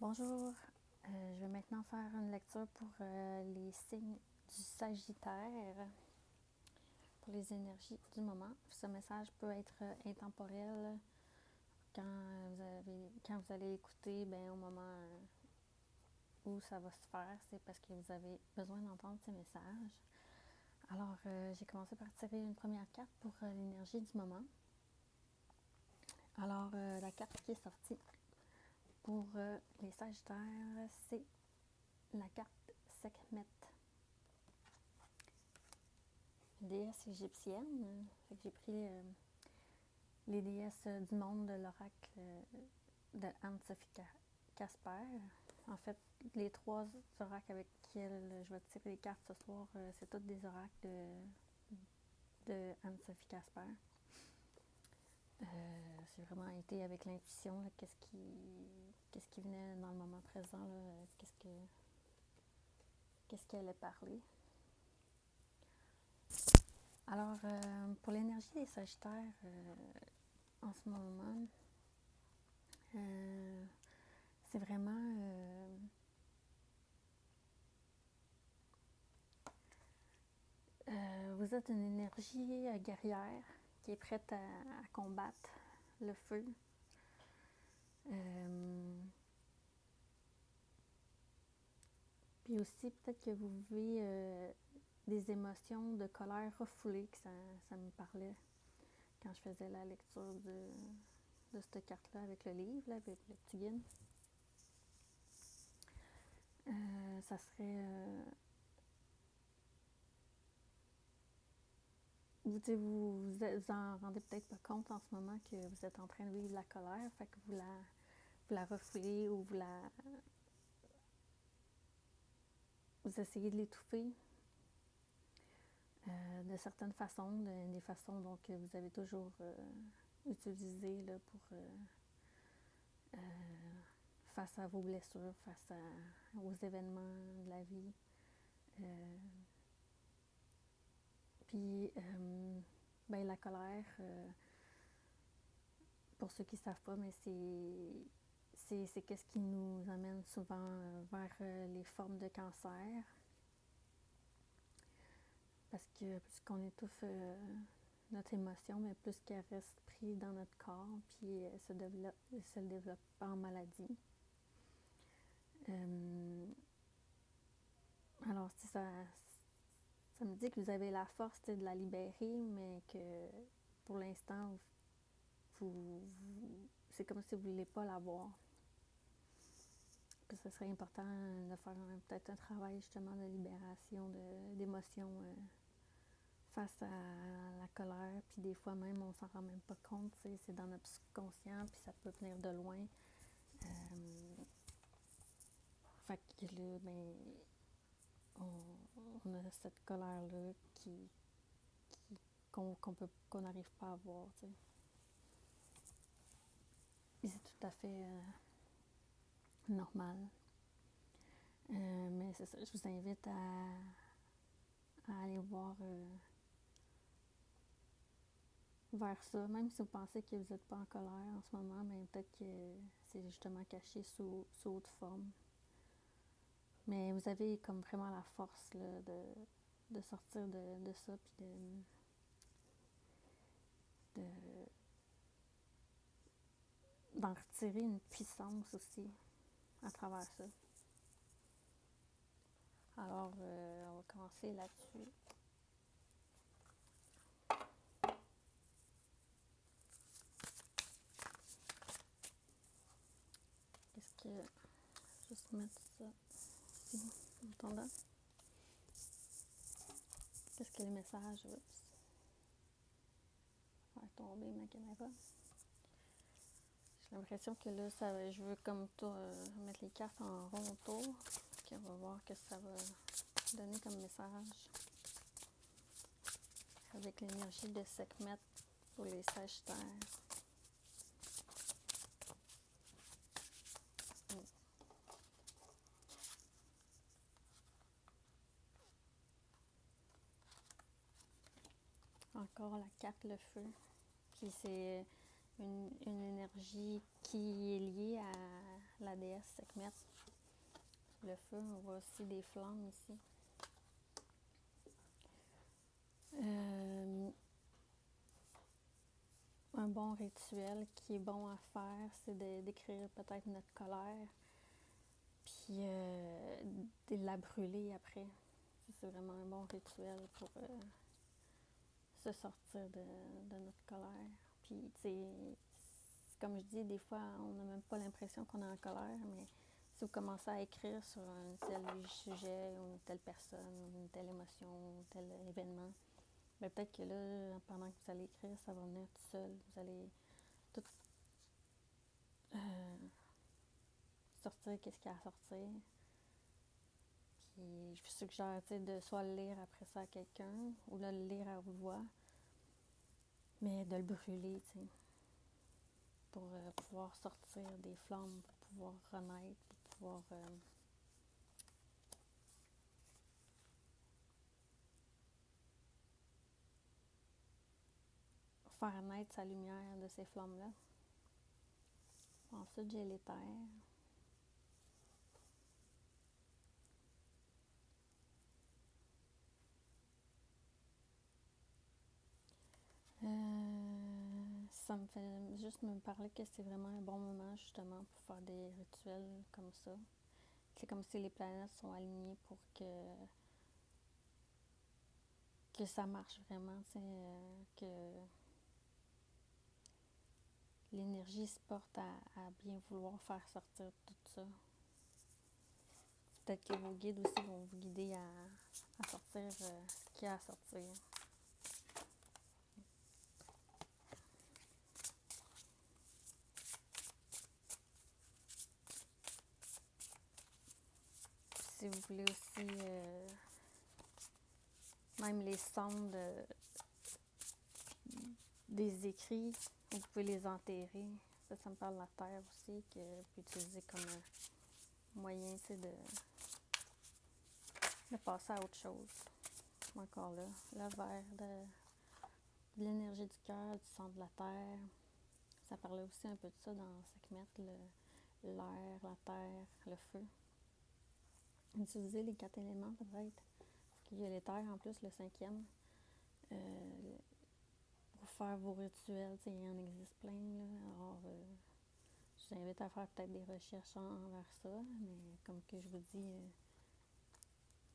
Bonjour, je vais maintenant faire une lecture pour les signes du Sagittaire, pour les énergies du moment. Ce message peut être intemporel quand vous allez écouter, au moment où ça va se faire, c'est parce que vous avez besoin d'entendre ces messages. Alors, j'ai commencé par tirer une première carte pour l'énergie du moment. Alors, la carte qui est sortie pour les Sagittaires, c'est la carte Sekhmet, déesse égyptienne. Fait que j'ai pris les déesses du monde de l'oracle de Anne-Sophie Casper. En fait, les trois oracles avec lesquels je vais tirer les cartes ce soir, c'est tous des oracles de Anne-Sophie Casper. C'est vraiment été avec l'intuition, là, qu'est-ce qui venait dans le moment présent, là, qu'est-ce qu'elle allait parler. Alors, pour l'énergie des Sagittaires, en ce moment, c'est vraiment vous êtes une énergie guerrière qui est prête à combattre le feu. Puis aussi, peut-être que vous vivez des émotions de colère refoulées, que ça me parlait quand je faisais la lecture de cette carte-là avec le livre, là, avec le petit guide. Ça serait... vous en rendez peut-être pas compte en ce moment que vous êtes en train de vivre la colère, fait que vous la refoulez ou vous essayez de l'étouffer de certaines façons, des façons donc, que vous avez toujours utilisées là, pour face à vos blessures, face aux événements de la vie. Puis, la colère, pour ceux qui ne savent pas, mais c'est qu'est-ce qui nous amène souvent vers les formes de cancer. Parce que plus qu'on étouffe notre émotion, mais plus qu'elle reste prise dans notre corps, puis elle se développe en maladie. Alors, ça me dit que vous avez la force de la libérer, mais que pour l'instant, c'est comme si vous ne voulez pas l'avoir. Puis ce serait important de faire peut-être un travail justement de libération d'émotions face à la colère, puis des fois même on s'en rend même pas compte, c'est dans notre subconscient, puis ça peut venir de loin. Fait que là, on a cette colère-là qu'on n'arrive pas à voir, tu sais. Et c'est tout à fait normal. Mais c'est ça, je vous invite à aller voir vers ça, même si vous pensez que vous n'êtes pas en colère en ce moment, mais peut-être que c'est justement caché sous autre forme. Mais vous avez comme vraiment la force là, de sortir de ça, puis d'en retirer une puissance aussi à travers ça. Alors, on va commencer là-dessus. Qu'est-ce que... Juste mettre ça ici, en attendant. Qu'est-ce que les messages... Oups. Faire tomber ma caméra. J'ai l'impression que là, je veux comme toi mettre les cartes en rond autour. Puis on va voir ce que ça va donner comme message. Avec l'énergie de Sekhmet pour les Sagittaires. Encore la carte le feu. Puis c'est une énergie qui est liée la déesse Sekhmet, le feu. On voit aussi des flammes ici. Un bon rituel qui est bon à faire, c'est d'écrire peut-être notre colère, puis de la brûler après. C'est vraiment un bon rituel pour se sortir de notre colère. Puis, tu sais, comme je dis, des fois, on n'a même pas l'impression qu'on est en colère, mais si vous commencez à écrire sur un tel sujet, ou une telle personne, ou une telle émotion, ou tel événement, ben peut-être que là, pendant que vous allez écrire, ça va venir tout seul. Vous allez tout sortir qu'est-ce qu'il y a à sortir. Puis je vous suggère de soit le lire après ça à quelqu'un, ou là, le lire à haute voix, mais de le brûler, tu sais, pour pouvoir sortir des flammes, pour pouvoir renaître, pour pouvoir faire naître sa lumière de ces flammes-là. Ensuite, j'ai l'éther. Ça me fait juste me parler que c'est vraiment un bon moment justement pour faire des rituels comme ça. C'est comme si les planètes sont alignées pour que ça marche vraiment, que l'énergie se porte à bien vouloir faire sortir tout ça. Peut-être que vos guides aussi vont vous guider à sortir ce qu'il y a à sortir. Si vous voulez aussi, même les sons des écrits, vous pouvez les enterrer. Ça me parle de la terre aussi, que vous pouvez utiliser comme un moyen de passer à autre chose. Encore là, le verre de l'énergie du cœur, du sang de la terre. Ça parlait aussi un peu de ça dans Sekhmet, l'air, la terre, le feu. Utiliser les 4 éléments peut-être. Il y a l'éther en plus, le 5e. Pour faire vos rituels, il y en existe plein. Là. Alors, je vous invite à faire peut-être des recherches envers ça. Mais comme que je vous dis,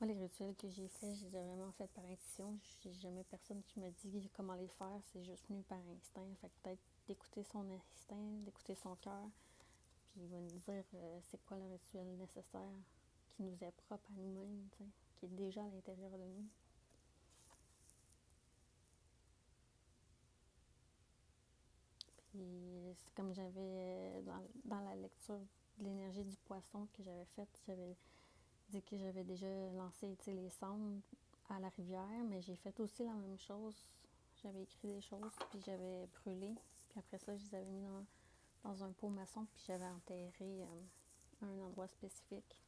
moi, les rituels que j'ai faits, je les ai vraiment faits par intuition. J'ai jamais personne qui me dit comment les faire. C'est juste venu par instinct. Fait que peut-être d'écouter son instinct, d'écouter son cœur. Puis il va nous dire c'est quoi le rituel nécessaire qui nous est propre à nous-mêmes, qui est déjà à l'intérieur de nous. Puis c'est comme j'avais dans la lecture de l'énergie du poisson que j'avais faite, j'avais dit que j'avais déjà lancé les cendres à la rivière, mais j'ai fait aussi la même chose. J'avais écrit des choses, puis j'avais brûlé. Puis après ça, je les avais mis dans un pot maçon, puis j'avais enterré à un endroit spécifique.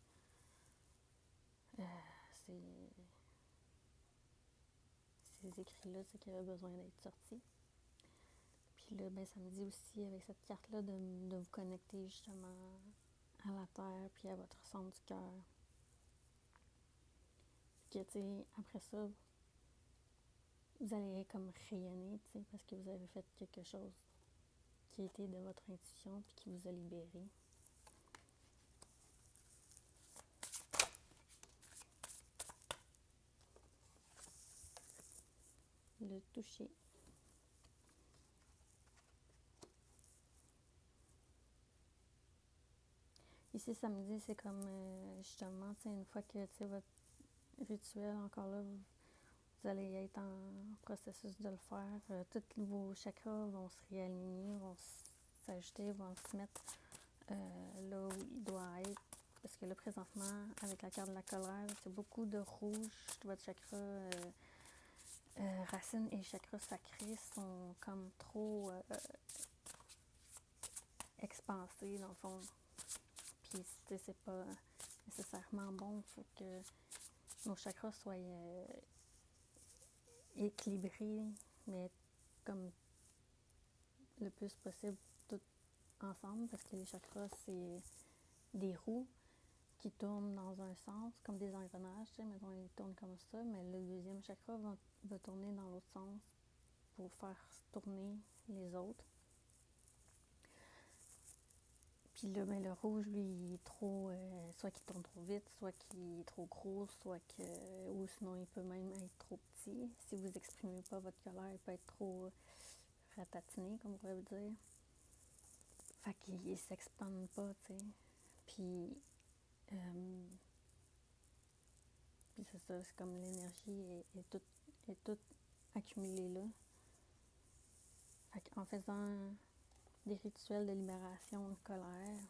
Ces écrits-là, qui avaient besoin d'être sortis. Puis là, ça me dit aussi, avec cette carte-là, de vous connecter justement à la terre, puis à votre centre du cœur. Puis que, après ça, vous allez comme rayonner, parce que vous avez fait quelque chose qui était de votre intuition, puis qui vous a libéré. Le toucher. Ici, ça me dit, c'est comme justement, une fois que votre rituel, encore là, vous allez être en processus de le faire. Tous vos chakras vont se réaligner, vont s'ajuster, vont se mettre là où il doit être. Parce que là, présentement, avec la carte de la colère, c'est beaucoup de rouge. Votre chakra racine et chakra sacré sont comme trop expansés, dans le fond. Puis, c'est pas nécessairement bon. Il faut que nos chakras soient équilibrés, mais comme le plus possible tout ensemble, parce que les chakras, c'est des roues qui tournent dans un sens, comme des engrenages, tu sais, mettons, ils tournent comme ça, mais le deuxième chakra va tourner dans l'autre sens pour faire tourner les autres. Puis là, ben, le rouge, lui, il est trop... soit qu'il tourne trop vite, soit qu'il est trop gros, soit que... ou sinon, il peut même être trop petit. Si vous exprimez pas votre colère, il peut être trop ratatiné, comme on pourrait dire. Fait qu'il s'expande pas, tu sais. Puis... puis c'est ça, c'est comme l'énergie est toute accumulée là. Fait qu'en faisant des rituels de libération de colère,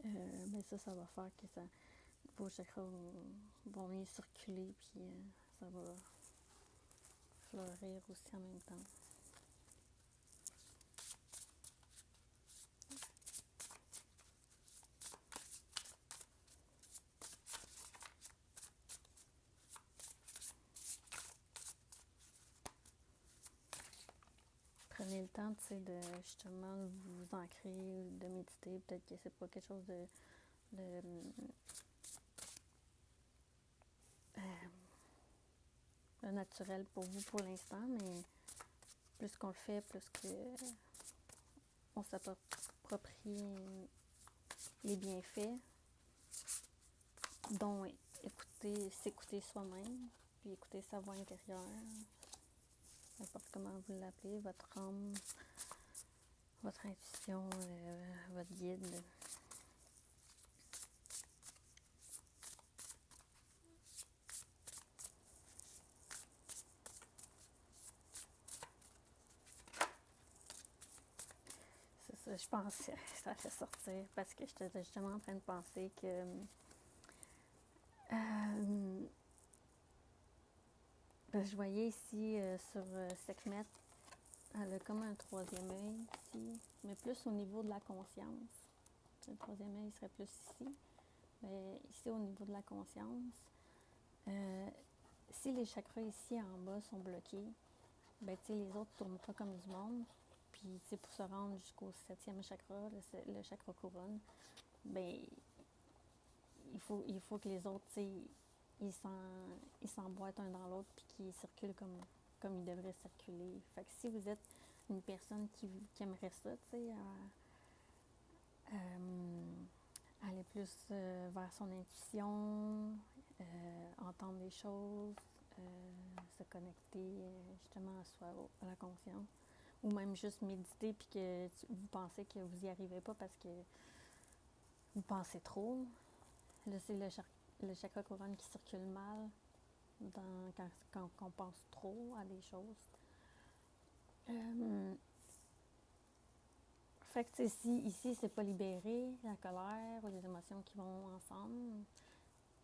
ben ça va faire que vos chakras vont mieux circuler, puis ça va fleurir aussi en même temps. Prenez le temps, tu sais, de justement vous ancrer, de méditer. Peut-être que c'est pas quelque chose de naturel pour vous pour l'instant, mais plus qu'on le fait, plus qu'on s'approprie les bienfaits, dont s'écouter soi-même, puis écouter sa voix intérieure, n'importe comment vous l'appelez, votre âme, votre intuition, votre guide. C'est ça, je pense que ça fait sortir parce que j'étais justement en train de penser que je voyais ici sur Sekhmet, elle a comme un troisième œil ici, mais plus au niveau de la conscience. Le troisième œil serait plus ici, mais ici au niveau de la conscience. Si les chakras ici en bas sont bloqués, ben tu sais, les autres ne tournent pas comme du monde. Puis tu sais, pour se rendre jusqu'au 7e chakra, le chakra couronne, ben il faut que les autres, tu sais, ils s'emboîtent un dans l'autre puis qu'ils circulent comme ils devraient circuler. Fait que si vous êtes une personne qui aimerait ça, tu sais, aller plus vers son intuition, entendre des choses, se connecter justement à soi, à la conscience, ou même juste méditer puis que vous pensez que vous n'y arrivez pas parce que vous pensez trop. Là, c'est le chakra couronne qui circule mal quand on pense trop à des choses. Fait que ici, c'est pas libéré, la colère ou les émotions qui vont ensemble,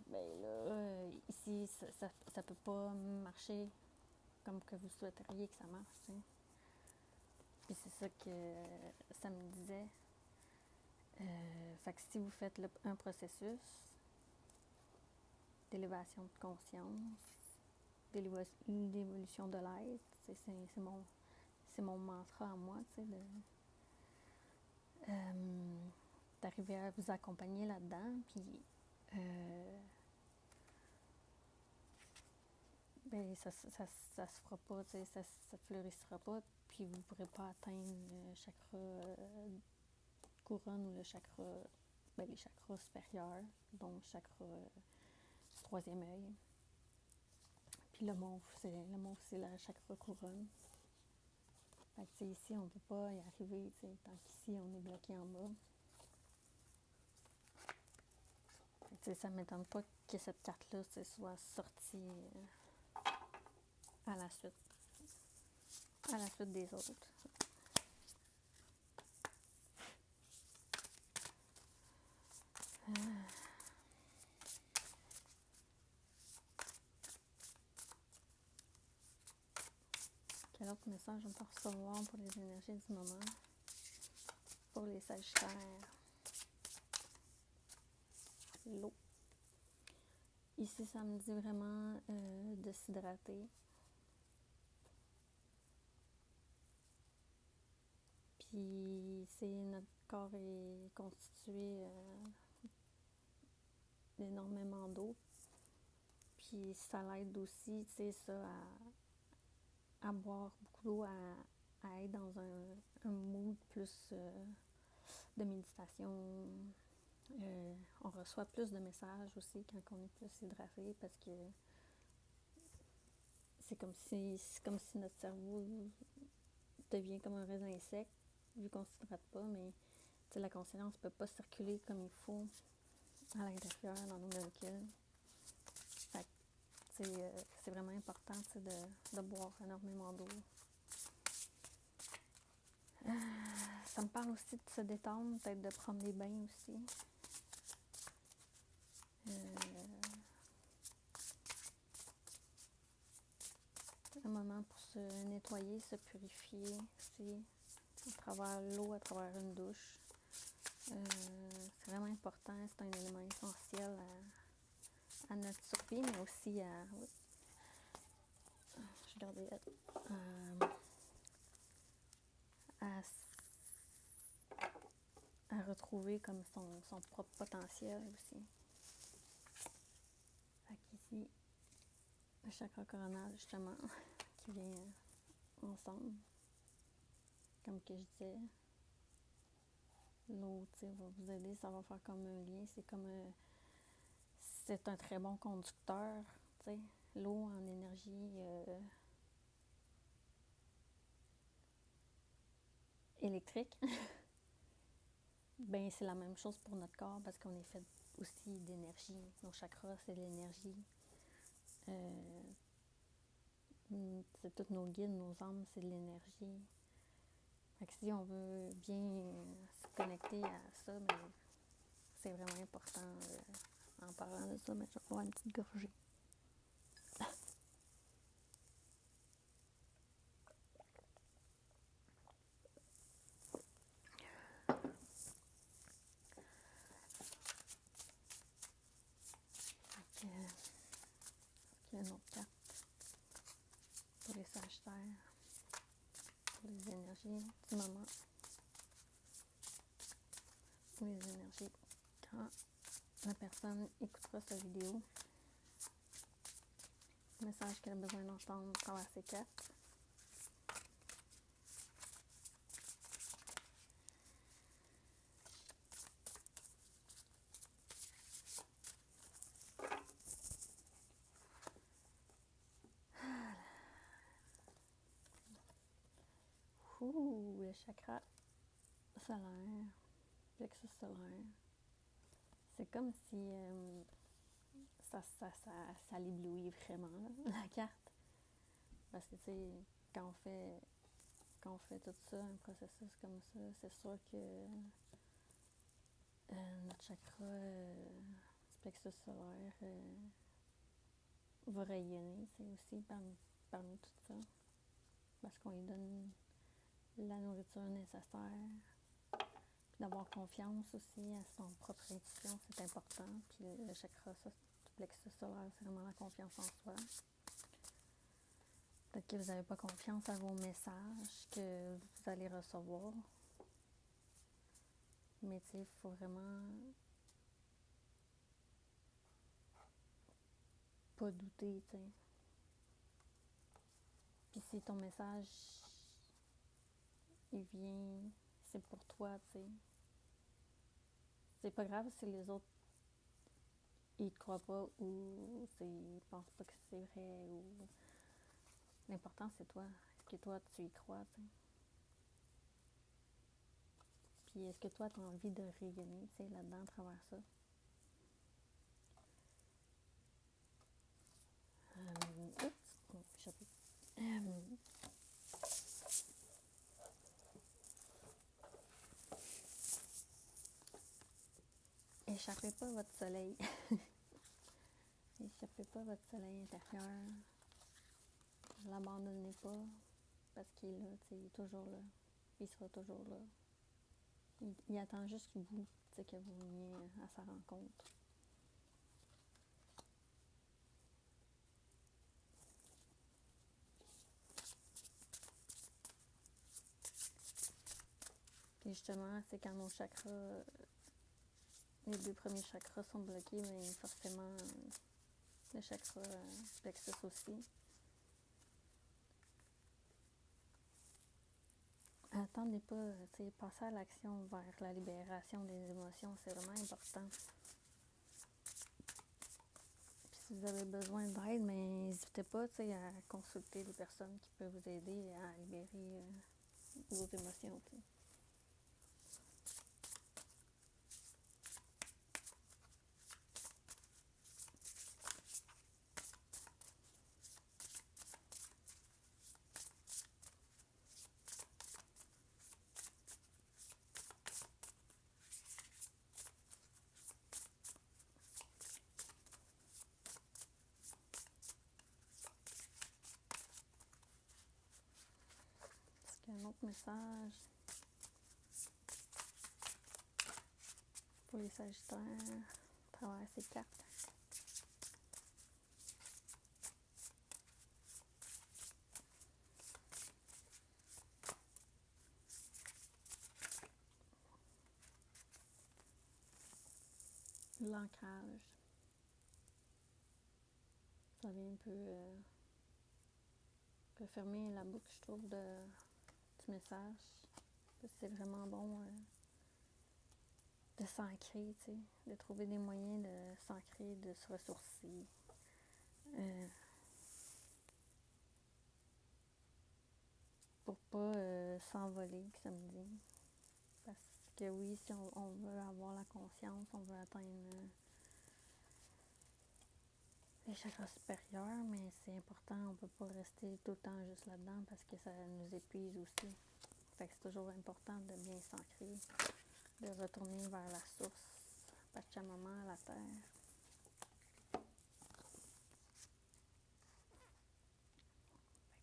ben là, ici, ça peut pas marcher comme que vous souhaiteriez que ça marche, t'sais. Puis c'est ça que ça me disait. Fait que si vous faites un processus d'élévation de conscience, d'évolution de l'être, c'est mon mantra à moi, tu sais, d'arriver à vous accompagner là-dedans, puis ben ça se fera pas, tu sais, ça fleurissera pas, puis vous ne pourrez pas atteindre le chakra couronne ou le chakra, ben les chakras supérieurs, donc le chakra du troisième œil. Puis le mauve, c'est la chakra couronne. Fait que ici, on ne peut pas y arriver, tant qu'ici, on est bloqué en bas. Fait que, ça ne m'étonne pas que cette carte-là soit sortie à la suite des autres. Quel autre message on peut recevoir pour les énergies du moment? Pour les sagittaires. L'eau. Ici, ça me dit vraiment de s'hydrater. Puis, notre corps est constitué énormément d'eau. Puis ça l'aide aussi, tu sais, ça, à boire beaucoup d'eau, à être dans un mood plus de méditation. On reçoit plus de messages aussi quand on est plus hydraté parce que c'est comme si notre cerveau devient comme un raisin sec vu qu'on ne s'hydrate pas, mais la conscience ne peut pas circuler comme il faut à l'intérieur dans nos molécules. Fait que, c'est vraiment important de boire énormément d'eau. Ça me parle aussi de se détendre, peut-être de prendre des bains aussi. Un moment pour se nettoyer, se purifier aussi, à travers l'eau, à travers une douche. C'est vraiment important, c'est un élément essentiel à notre survie, mais aussi à retrouver comme son propre potentiel aussi. Fait qu'ici, le chakra coronal, justement, qui vient ensemble. Comme que je disais, l'eau, va vous aider, ça va faire comme un lien. C'est un très bon conducteur, tu sais. L'eau en énergie électrique. Ben, c'est la même chose pour notre corps parce qu'on est fait aussi d'énergie. Nos chakras, c'est de l'énergie. C'est tous nos guides, nos âmes, c'est de l'énergie. Fait que si on veut bien se connecter à ça, ben, c'est vraiment important. En parlant de ça, mais je vais avoir une petite gorgée. Il y a une autre carte pour les sagittaires, pour les énergies du moment, pour les énergies quand la personne écoutera cette vidéo, le message qu'elle a besoin d'entendre à travers ces cartes. Le chakra solaire, plexus solaire. C'est comme si ça l'éblouit vraiment, là, la carte. Parce que, tu sais, quand on fait tout ça, un processus comme ça, c'est sûr que notre chakra plexus solaire va rayonner, c'est aussi parmi tout ça. Parce qu'on lui donne la nourriture nécessaire. Puis d'avoir confiance aussi à son propre intuition, c'est important. Puis le chakra du plexus solaire, c'est vraiment la confiance en soi. Peut-être que vous n'avez pas confiance à vos messages que vous allez recevoir. Mais tu sais, il faut vraiment pas douter, tu sais. Puis si ton message, il vient, c'est pour toi, tu sais. C'est pas grave si les autres, ils te croient pas ou ils pensent pas que c'est vrai ou... L'important, c'est toi. Est-ce que toi, tu y crois, tu sais? Puis est-ce que toi, tu as envie de rayonner, tu sais, là-dedans, à travers ça? Échappez pas votre soleil. Échappez pas votre soleil intérieur. Ne l'abandonnez pas parce qu'il est là, il est toujours là. Il sera toujours là. Il attend juste vous, que vous veniez à sa rencontre. Puis justement, c'est quand nos chakras les 2 premiers chakras sont bloqués, mais forcément, le chakra plexus aussi. Attendez pas, passer à l'action vers la libération des émotions, c'est vraiment important. Puis si vous avez besoin d'aide, mais n'hésitez pas à consulter des personnes qui peuvent vous aider à libérer vos émotions. T'sais. Un autre message pour les Sagittaires à travers ces cartes. L'ancrage. Ça vient un peu refermer la boucle, je trouve, du message. C'est vraiment bon de s'ancrer, de trouver des moyens de s'ancrer, de se ressourcer. Pour pas s'envoler, que ça me dit. Parce que oui, si on veut avoir la conscience, on veut atteindre les chakras supérieurs, mais c'est important, on peut pas rester tout le temps juste là-dedans parce que ça nous épuise aussi. Fait que c'est toujours important de bien s'ancrer, de retourner vers la source, Pachamama, la terre.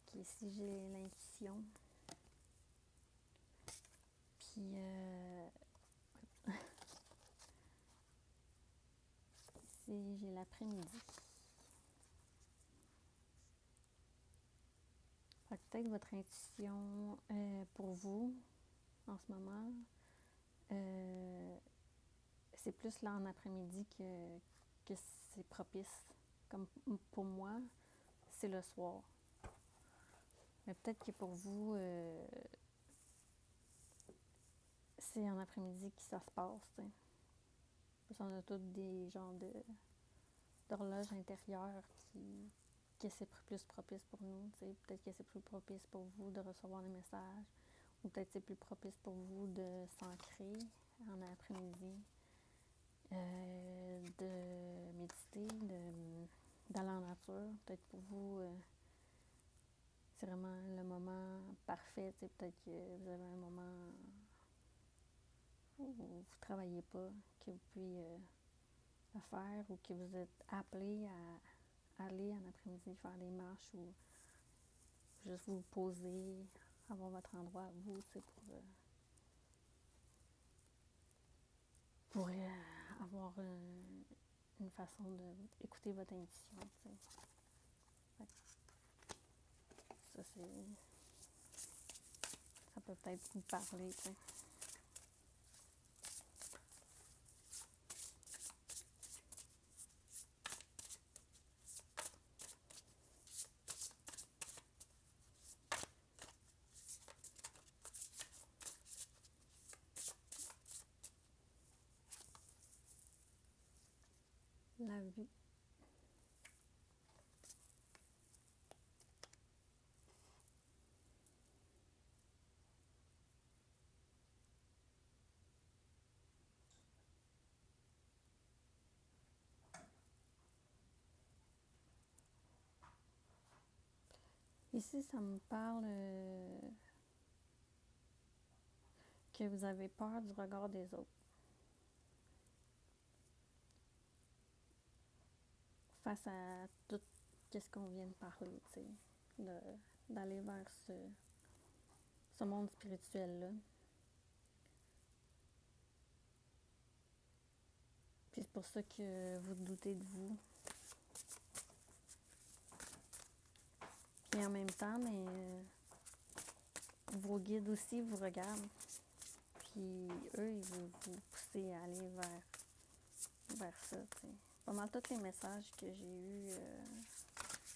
Fait qu'ici, j'ai l'intuition. Puis, ici, j'ai l'après-midi. Fait que peut-être votre intuition pour vous, en ce moment, c'est plus là en après-midi que c'est propice. Comme pour moi, c'est le soir. Mais peut-être que pour vous, c'est en après-midi que ça se passe. T'sais. Parce qu'on a tous des genres d'horloges intérieures que c'est plus propice pour nous. T'sais. Peut-être que c'est plus propice pour vous de recevoir des messages. Ou peut-être que c'est plus propice pour vous de s'ancrer en après-midi. De méditer, d'aller en nature. Peut-être pour vous, c'est vraiment le moment parfait. Peut-être que vous avez un moment où vous ne travaillez pas, que vous pouvez le faire ou que vous êtes appelé à aller en après-midi faire des marches ou juste vous poser, avoir votre endroit à vous, pour avoir une façon d'écouter votre intuition. Ça, ça peut peut-être vous parler. T'sais. La vue. Ici, ça me parle que vous avez peur du regard des autres. Face à tout ce qu'on vient de parler, d'aller vers ce monde spirituel-là. Puis c'est pour ça que vous doutez de vous. Et en même temps, mais vos guides aussi vous regardent. Puis eux, ils vont vous pousser à aller vers vers ça, tu sais. Pas mal tous les messages que j'ai eus,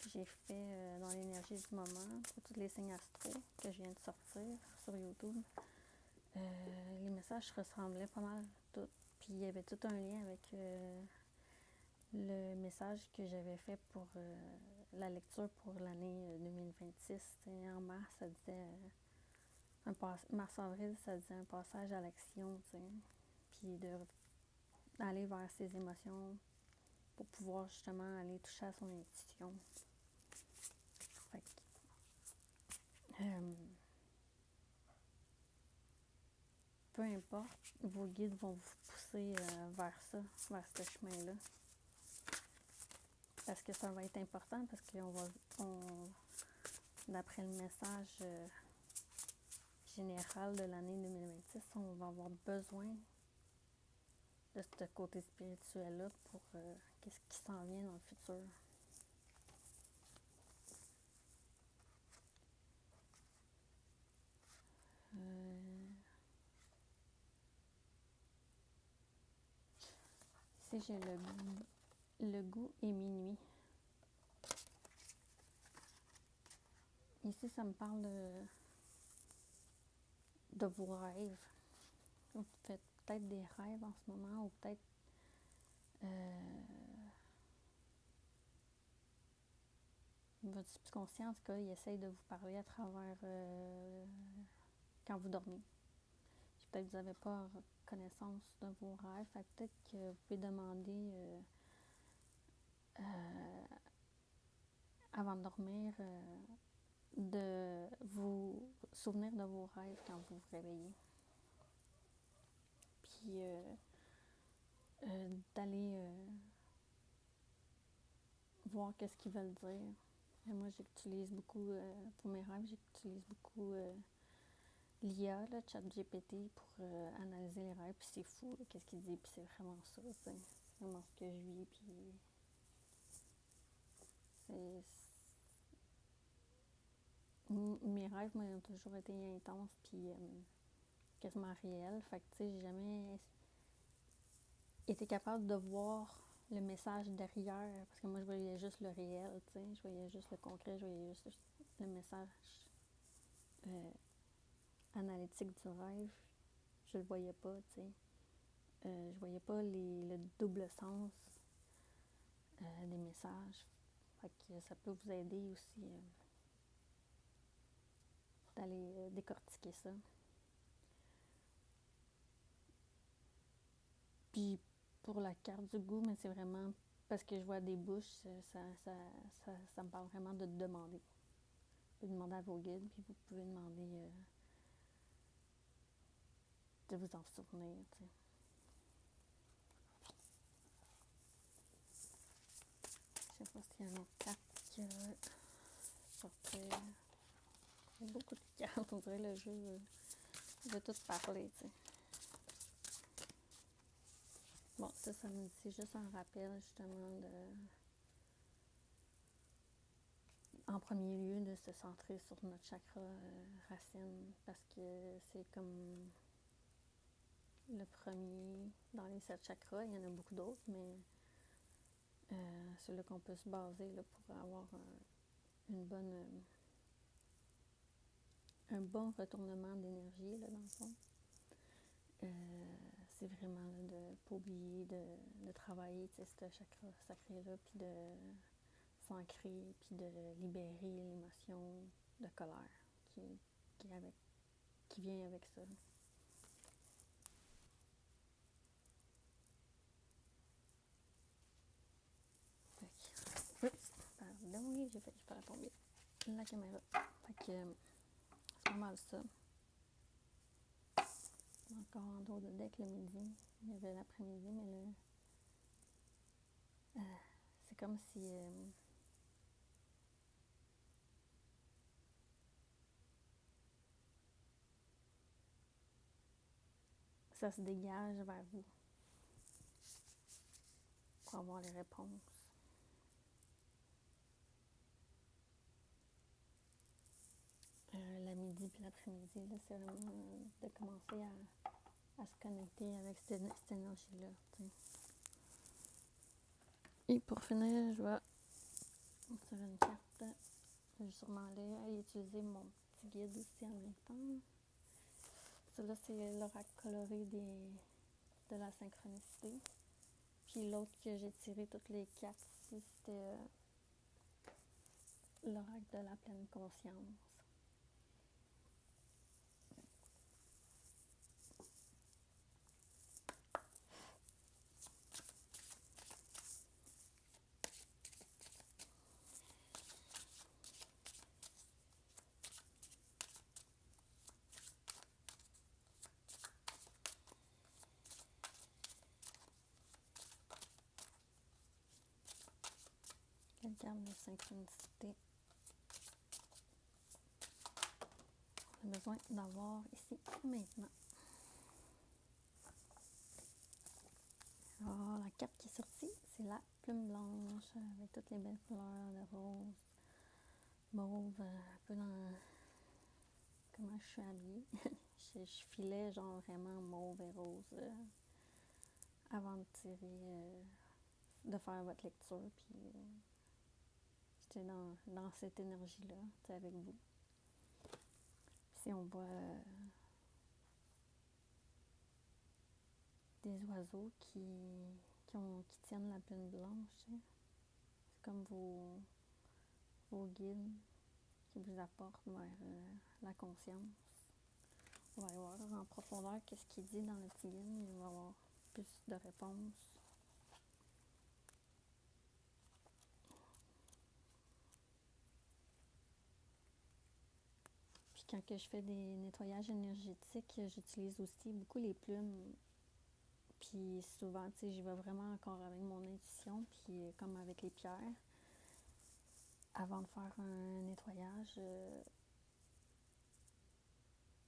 que j'ai fait dans l'énergie du moment, tous les signes astraux que je viens de sortir sur YouTube, les messages ressemblaient pas mal tous. Puis il y avait tout un lien avec le message que j'avais fait pour la lecture pour l'année 2026. En mars, ça disait mars-avril, ça disait un passage à l'action, puis d'aller vers ses émotions pour pouvoir justement aller toucher à son intuition. Fait que, peu importe, vos guides vont vous pousser vers ça, vers ce chemin-là. Parce que ça va être important, parce d'après le message général de l'année 2026, on va avoir besoin de ce côté spirituel-là pour qu'est-ce qui s'en vient dans le futur. Ici, j'ai le goût et minuit. Ici, ça me parle de vos rêves. Vous faites peut-être des rêves en ce moment, ou peut-être votre subconscient, en tout cas, il essaye de vous parler à travers quand vous dormez. Puis peut-être que vous n'avez pas connaissance de vos rêves, fait peut-être que vous pouvez demander avant de dormir de vous souvenir de vos rêves quand vous vous réveillez. Puis d'aller voir qu'est-ce qu'ils veulent dire. Et moi, j'utilise beaucoup, pour mes rêves, j'utilise beaucoup l'IA, ChatGPT, pour analyser les rêves. Puis c'est fou, qu'est-ce qu'il dit, puis c'est vraiment ça, c'est vraiment ce que je vis, puis mes rêves, moi, ont toujours été intenses, puis quasiment réels. Fait que, tu sais, j'ai jamais été capable de voir le message derrière, parce que moi, je voyais juste le réel, tu sais. Je voyais juste le concret, je voyais juste le message analytique du rêve. Je le voyais pas, tu sais. Je voyais pas le double sens des messages. Fait que ça peut vous aider aussi d'aller décortiquer ça. Puis pour la carte du goût, mais c'est vraiment parce que je vois des bouches, ça me parle vraiment de demander. Vous pouvez demander à vos guides, puis vous pouvez demander de vous en souvenir, tu sais. Je sais pas s'il y a une autre carte qui sortait. Il y a beaucoup de cartes, on dirait le jeu de tout parler, tu sais. Bon, ça me dit, c'est juste un rappel justement en premier lieu, de se centrer sur notre chakra racine, parce que c'est comme le premier dans les 7 chakras. Il y en a beaucoup d'autres, mais c'est là qu'on peut se baser là, pour avoir un bon retournement d'énergie, là, dans le fond. C'est vraiment là, de ne pas oublier de travailler ce chakra sacré-là, puis de s'ancrer, puis de libérer l'émotion de colère qui vient avec ça. Oups, pardon, j'ai failli faire tomber la caméra. Fait que c'est pas mal ça. Encore en dos de deck le midi. Il y avait l'après-midi, mais là, c'est comme si ça se dégage vers vous pour avoir les réponses. La midi puis l'après-midi, là, c'est vraiment de commencer à se connecter avec cette énergie-là, t'sais. Et pour finir, je vais sur une carte, je vais sûrement aller utiliser mon petit guide aussi en même temps. Celui-là, c'est l'oracle coloré de la synchronicité. Puis l'autre que j'ai tiré toutes les cartes ici, c'était l'oracle de la pleine conscience. Quelle carte de synchronicité on a besoin d'avoir ici maintenant? Alors, la carte qui est sortie, c'est la plume blanche avec toutes les belles couleurs de rose, mauve, un peu dans comment je suis habillée. je filais genre vraiment mauve et rose avant de tirer, de faire votre lecture. Puis j'étais dans cette énergie-là, avec vous. Si on voit des oiseaux qui tiennent la plume blanche, c'est comme vos guides qui vous apportent vers la conscience. On va aller voir en profondeur qu'est-ce qu'il dit dans le petit guide, et on va avoir plus de réponses. Puis quand que je fais des nettoyages énergétiques, j'utilise aussi beaucoup les plumes. Puis souvent, tu sais, j'y vais vraiment encore avec mon intuition, puis comme avec les pierres. Avant de faire un nettoyage,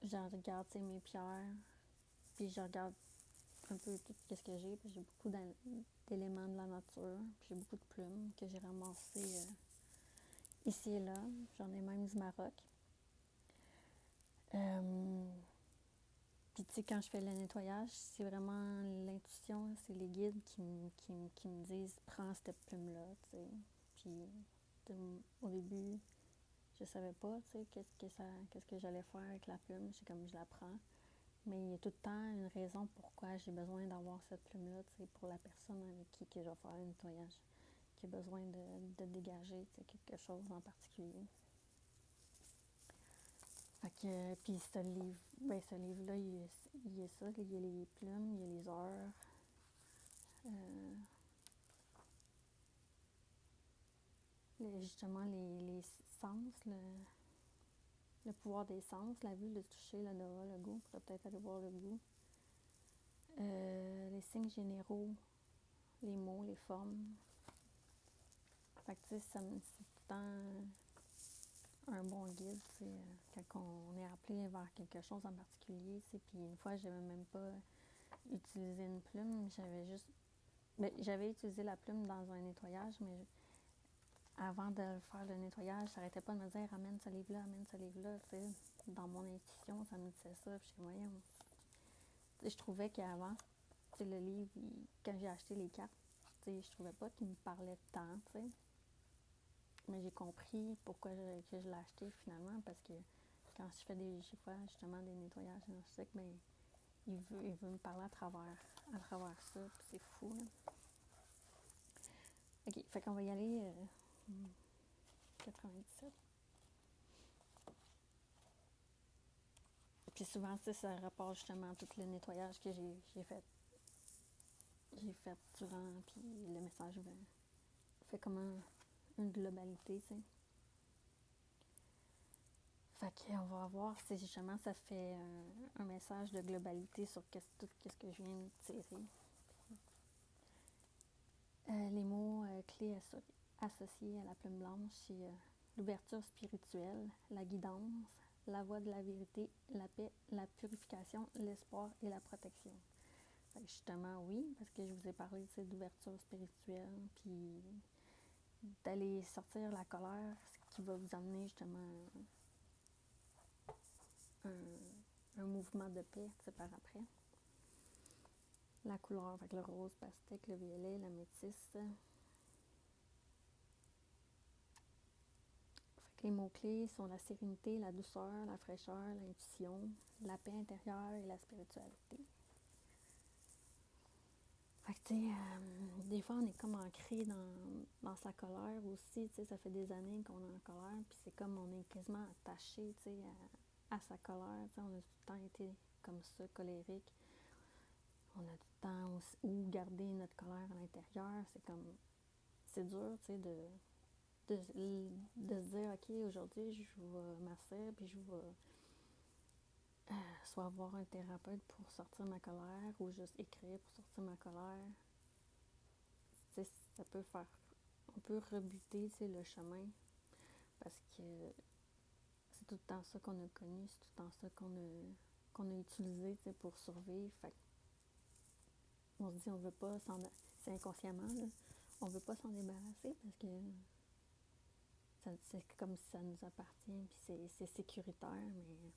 je regarde mes pierres, puis je regarde un peu tout ce que j'ai, puis j'ai beaucoup d'éléments de la nature, puis j'ai beaucoup de plumes que j'ai ramassées ici et là. J'en ai même du Maroc. Puis tu sais, quand je fais le nettoyage, c'est vraiment l'intuition, c'est les guides qui me disent « prends cette plume-là », tu sais. Puis au début, je savais pas, tu sais, qu'est-ce que j'allais faire avec la plume. C'est comme je la prends. Mais il y a tout le temps une raison pourquoi j'ai besoin d'avoir cette plume-là, tu sais, pour la personne avec qui que je vais faire le nettoyage, qui a besoin de dégager, tu sais, quelque chose en particulier. Fait que, puis ce livre-là, il y a ça, il y a les plumes, il y a les heures. Justement, les sens, le pouvoir des sens, la vue, le toucher, l'odorat, le goût, on pourrait peut-être aller voir le goût. Les signes généraux, les mots, les formes. Fait que, tu sais, c'est tout le temps un bon guide, tu sais, quand on est appelé vers quelque chose en particulier, tu sais. Puis une fois, j'avais même pas utilisé une plume, j'avais utilisé la plume dans un nettoyage, mais avant de faire le nettoyage, j'arrêtais pas de me dire amène ce livre-là, tu sais. Dans mon intuition, ça me disait ça, puis je voyais. Je trouvais qu'avant, tu sais, le livre, quand j'ai acheté les cartes, tu sais, je trouvais pas qu'il me parlait tant, tu sais. Mais j'ai compris pourquoi que je l'ai acheté finalement, parce que quand je fais justement des nettoyages énergétiques, ben, il veut me parler à travers ça, puis c'est fou, là. Ok, fait qu'on va y aller 97. Puis souvent, ça rapporte justement tout le nettoyage que j'ai fait. J'ai fait durant, puis le message fait comme une globalité, tu sais. Fait qu'on va voir si justement ça fait un message de globalité sur tout ce que je viens de tirer. Les mots clés associés à la plume blanche, c'est l'ouverture spirituelle, la guidance, la voie de la vérité, la paix, la purification, l'espoir et la protection. Fait que justement, oui, parce que je vous ai parlé d'ouverture spirituelle, puis d'aller sortir la colère, ce qui va vous amener justement un mouvement de paix, par après. La couleur avec le rose, pastèque, le violet, la métisse, les mots-clés sont la sérénité, la douceur, la fraîcheur, l'intuition, la paix intérieure et la spiritualité. Fait que, tu sais, des fois, on est comme ancré dans sa colère aussi, tu sais, ça fait des années qu'on est en colère, puis c'est comme on est quasiment attaché, tu sais, à sa colère, tu sais, on a tout le temps été comme ça, colérique. On a tout le temps aussi, ou garder notre colère à l'intérieur, c'est dur, tu sais, de se dire, ok, aujourd'hui, je vais m'asseoir, puis je vais soit voir un thérapeute pour sortir ma colère, ou juste écrire pour sortir ma colère. Tu sais, ça peut faire, on peut rebuter, tu sais, le chemin, parce que c'est tout le temps ça qu'on a connu, c'est tout le temps ça qu'on a utilisé, tu sais, pour survivre. Fait on se dit, on veut pas c'est inconsciemment, là, on veut pas s'en débarrasser parce que c'est comme si ça nous appartient, puis c'est sécuritaire, mais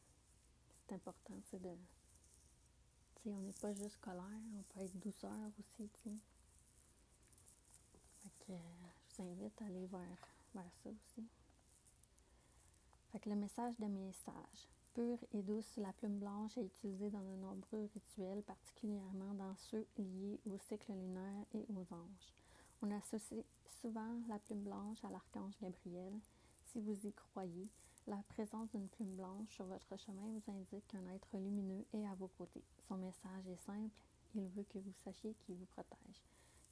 c'est important, tu sais, on n'est pas juste colère, on peut être douceur aussi, tu sais. Fait que je vous invite à aller vers ça aussi. Fait que le message de mes sages. Pure et douce, la plume blanche est utilisée dans de nombreux rituels, particulièrement dans ceux liés au cycle lunaire et aux anges. On associe souvent la plume blanche à l'archange Gabriel. Si vous y croyez, la présence d'une plume blanche sur votre chemin vous indique qu'un être lumineux est à vos côtés. Son message est simple, il veut que vous sachiez qu'il vous protège,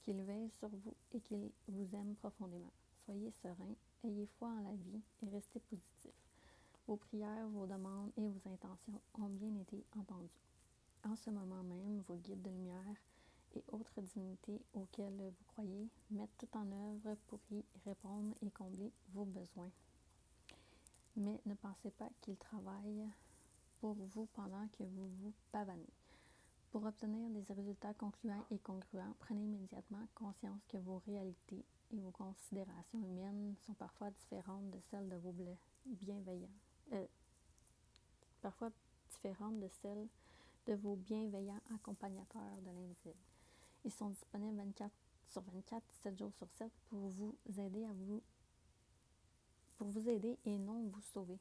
qu'il veille sur vous et qu'il vous aime profondément. Soyez serein, ayez foi en la vie et restez positif. Vos prières, vos demandes et vos intentions ont bien été entendues. En ce moment même, vos guides de lumière et autres divinités auxquelles vous croyez mettent tout en œuvre pour y répondre et combler vos besoins. Mais ne pensez pas qu'ils travaillent pour vous pendant que vous vous pavanez. Pour obtenir des résultats concluants et congruents, prenez immédiatement conscience que vos réalités et vos considérations humaines sont parfois différentes de celles de vos parfois différentes de celles de vos bienveillants accompagnateurs de l'invisible. Ils sont disponibles 24 sur 24, 7 jours sur 7 pour vous aider et non vous sauver.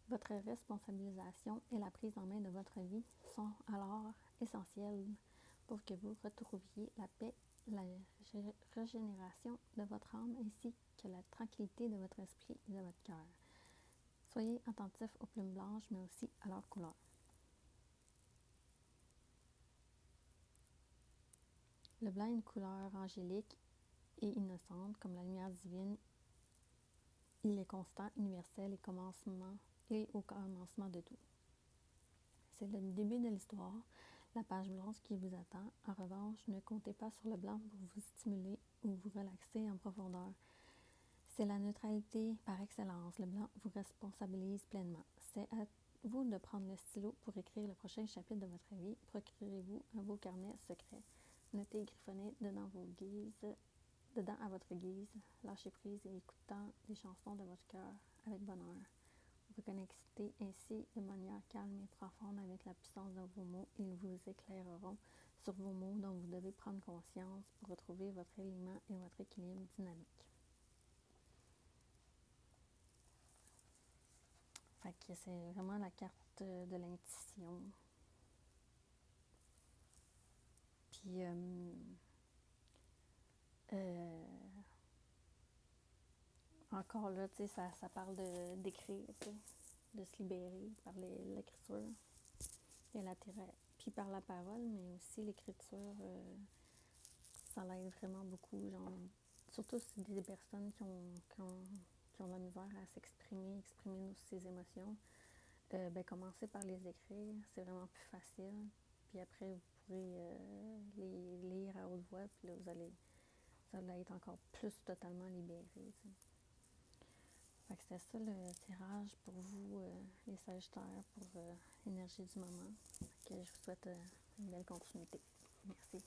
Votre responsabilisation et la prise en main de votre vie sont alors essentielles pour que vous retrouviez la paix, la régénération de votre âme ainsi que la tranquillité de votre esprit et de votre cœur. Soyez attentifs aux plumes blanches, mais aussi à leur couleur. Le blanc est une couleur angélique et innocente, comme la lumière divine. Il est constant, universel et au commencement de tout. C'est le début de l'histoire, la page blanche qui vous attend. En revanche, ne comptez pas sur le blanc pour vous stimuler ou vous relaxer en profondeur. C'est la neutralité par excellence. Le blanc vous responsabilise pleinement. C'est à vous de prendre le stylo pour écrire le prochain chapitre de votre vie. Procurez-vous un beau carnet secret. Notez et griffonnez dedans à votre guise. Lâchez prise et écoutant les chansons de votre cœur avec bonheur. Reconnectez ainsi de manière calme et profonde avec la puissance de vos mots. Ils vous éclaireront sur vos mots dont vous devez prendre conscience pour retrouver votre alignement et votre équilibre dynamique. Fait que c'est vraiment la carte de l'intuition. Puis, encore là, tu sais, ça parle d'écrire, tu sais, de se libérer par l'écriture. Il y a la thérapie par la parole, mais aussi l'écriture, ça l'aide vraiment beaucoup. Genre, surtout si des personnes qui ont de la misère à exprimer ses émotions. Commencez par les écrire, c'est vraiment plus facile. Puis après, vous pourrez les lire à haute voix, puis là, vous allez être encore plus totalement libéré. T'sais. Fait que c'était ça le tirage pour vous, les Sagittaires, pour l'énergie du moment. Fait que je vous souhaite une belle continuité. Merci.